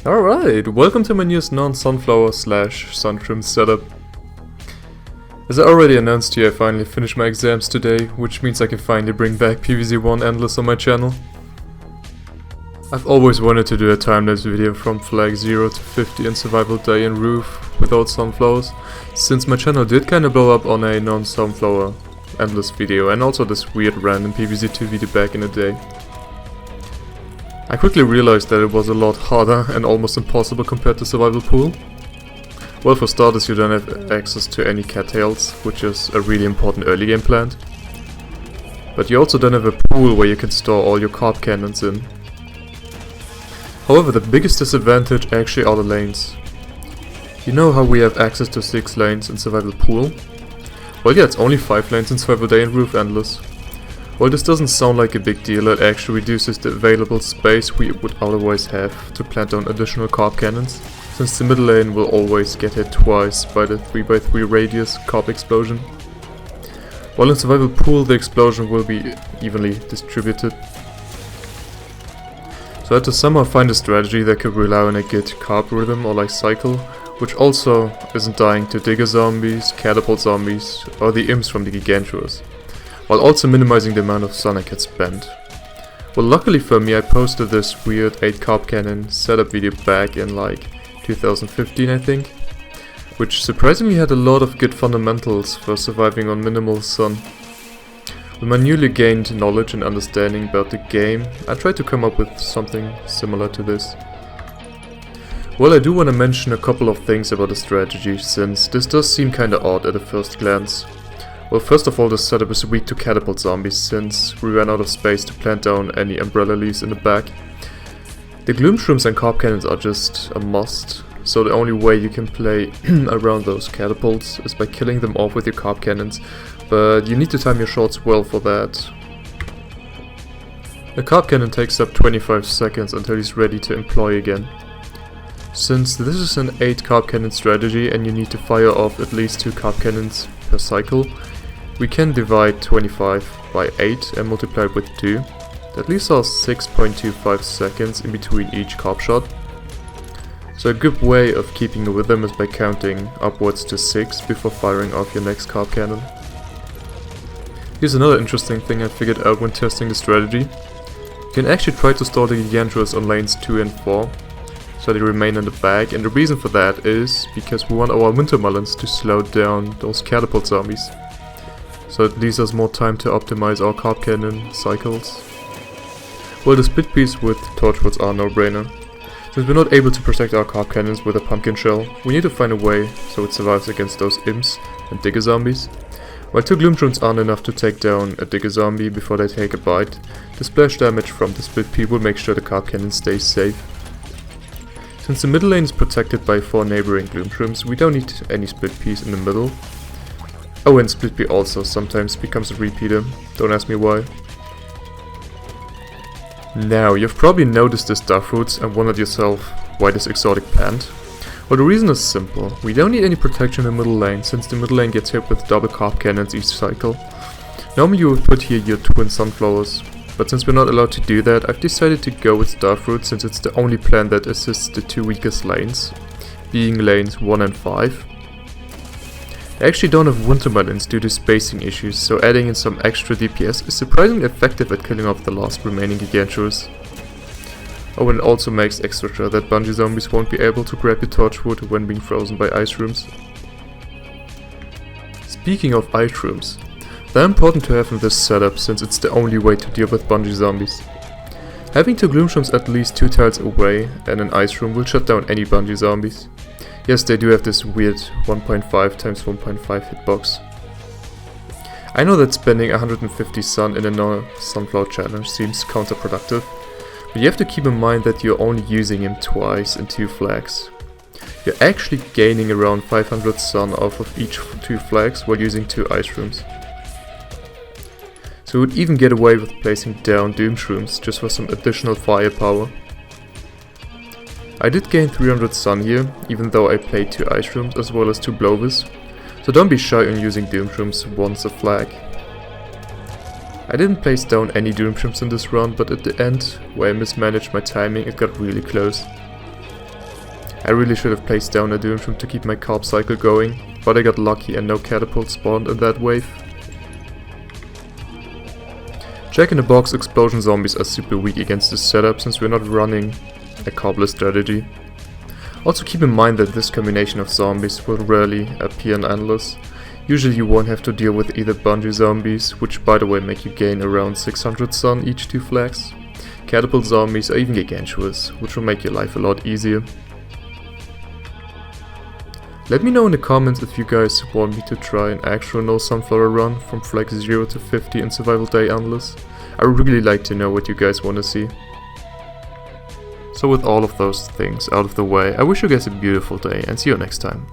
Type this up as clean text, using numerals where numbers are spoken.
Alright, welcome to my newest non-sunflower slash sunshroom setup. As I already announced to you, I finally finished my exams today, which means I can finally bring back PvZ1 Endless on my channel. I've always wanted to do a time-lapse video from flag 0 to 50 in survival day and roof without sunflowers, since my channel did kinda blow up on a non-sunflower Endless video and also this weird random PvZ2 video back in the day. I quickly realized that it was a lot harder and almost impossible compared to survival pool. Well, for starters, you don't have access to any cattails, which is a really important early game plant. But you also don't have a pool where you can store all your carp cannons in. However, the biggest disadvantage actually are the lanes. You know how we have access to 6 lanes in survival pool? Well, yeah, it's only 5 lanes in survival day and roof endless. While this doesn't sound like a big deal, it actually reduces the available space we would otherwise have to plant down additional carp cannons, since the middle lane will always get hit twice by the 3x3 radius carp explosion. While in survival pool the explosion will be evenly distributed. So I had to somehow find a strategy that could rely on a good carp rhythm or like cycle, which also isn't dying to digger zombies, catapult zombies, or the imps from the Gigantuas, while also minimizing the amount of sun I can spend. Well, luckily for me, I posted this weird 8 carp cannon setup video back in like 2015, I think, which surprisingly had a lot of good fundamentals for surviving on minimal sun. With my newly gained knowledge and understanding about the game, I tried to come up with something similar to this. Well, I do want to mention a couple of things about the strategy, since this does seem kinda odd at a first glance. Well, first of all, this setup is weak to catapult zombies, since we ran out of space to plant down any umbrella leaves in the back. The gloom shrooms and carp cannons are just a must, so the only way you can play around those catapults is by killing them off with your carp cannons, but you need to time your shots well for that. The carp cannon takes up 25 seconds until he's ready to employ again. Since this is an 8 carp cannon strategy and you need to fire off at least 2 carp cannons per cycle, we can divide 25 by 8 and multiply it with 2. That leaves us 6.25 seconds in between each carp shot. So a good way of keeping a rhythm is by counting upwards to 6 before firing off your next carp cannon. Here's another interesting thing I figured out when testing the strategy. You can actually try to store the Gigantuas on lanes 2 and 4, so they remain in the back, and the reason for that is because we want our winter melons to slow down those catapult zombies. So it leaves us more time to optimize our carp cannon cycles. Well, the split piece with torchwoods are no-brainer. Since we're not able to protect our carp cannons with a pumpkin shell, we need to find a way so it survives against those imps and digger zombies. While 2 gloom shrooms aren't enough to take down a digger zombie before they take a bite, the splash damage from the split pea will make sure the carp cannon stays safe. Since the middle lane is protected by 4 neighboring gloom shrooms, we don't need any split peas in the middle. Oh, and split pea also sometimes becomes a repeater, don't ask me why. Now, you've probably noticed the starfruits and wondered yourself, why this exotic plant? Well, the reason is simple. We don't need any protection in the middle lane, since the middle lane gets hit with double carp cannons each cycle. Normally you would put here your twin sunflowers, but since we're not allowed to do that, I've decided to go with starfruit, since it's the only plant that assists the 2 weakest lanes, being lanes 1 and 5. I actually don't have winter melons due to spacing issues, so adding in some extra DPS is surprisingly effective at killing off the last remaining Gigantuas. Oh, and it also makes extra sure that bungee zombies won't be able to grab your torchwood when being frozen by ice rooms. Speaking of ice rooms, they're important to have in this setup, since it's the only way to deal with bungee zombies. Having 2 gloom shrooms at least 2 tiles away and an ice room will shut down any bungee zombies. Yes, they do have this weird 1.5 times 1.5 hitbox. I know that spending 150 sun in a no-sunflower challenge seems counterproductive, but you have to keep in mind that you're only using him twice in 2 flags. You're actually gaining around 500 sun off of each 2 flags while using 2 ice rooms. So we would even get away with placing down doom shrooms just for some additional firepower. I did gain 300 sun here, even though I played 2 ice rooms as well as 2 blowers, so don't be shy on using doom shrooms once a flag. I didn't place down any doom shrooms in this round, but at the end, where I mismanaged my timing, it got really close. I really should have placed down a Doom Shroom to keep my carb cycle going, but I got lucky and no catapult spawned in that wave. Jack in the Box explosion zombies are super weak against this setup since we're not running a carbless strategy. Also keep in mind that this combination of zombies will rarely appear in Endless. Usually you won't have to deal with either bungee zombies, which by the way make you gain around 600 sun each 2 flags, catapult zombies or even gargantuous, which will make your life a lot easier. Let me know in the comments if you guys want me to try an actual no sunflower run from flag 0 to 50 in Survival Day Endless. I would really like to know what you guys want to see. So with all of those things out of the way, I wish you guys a beautiful day and see you next time.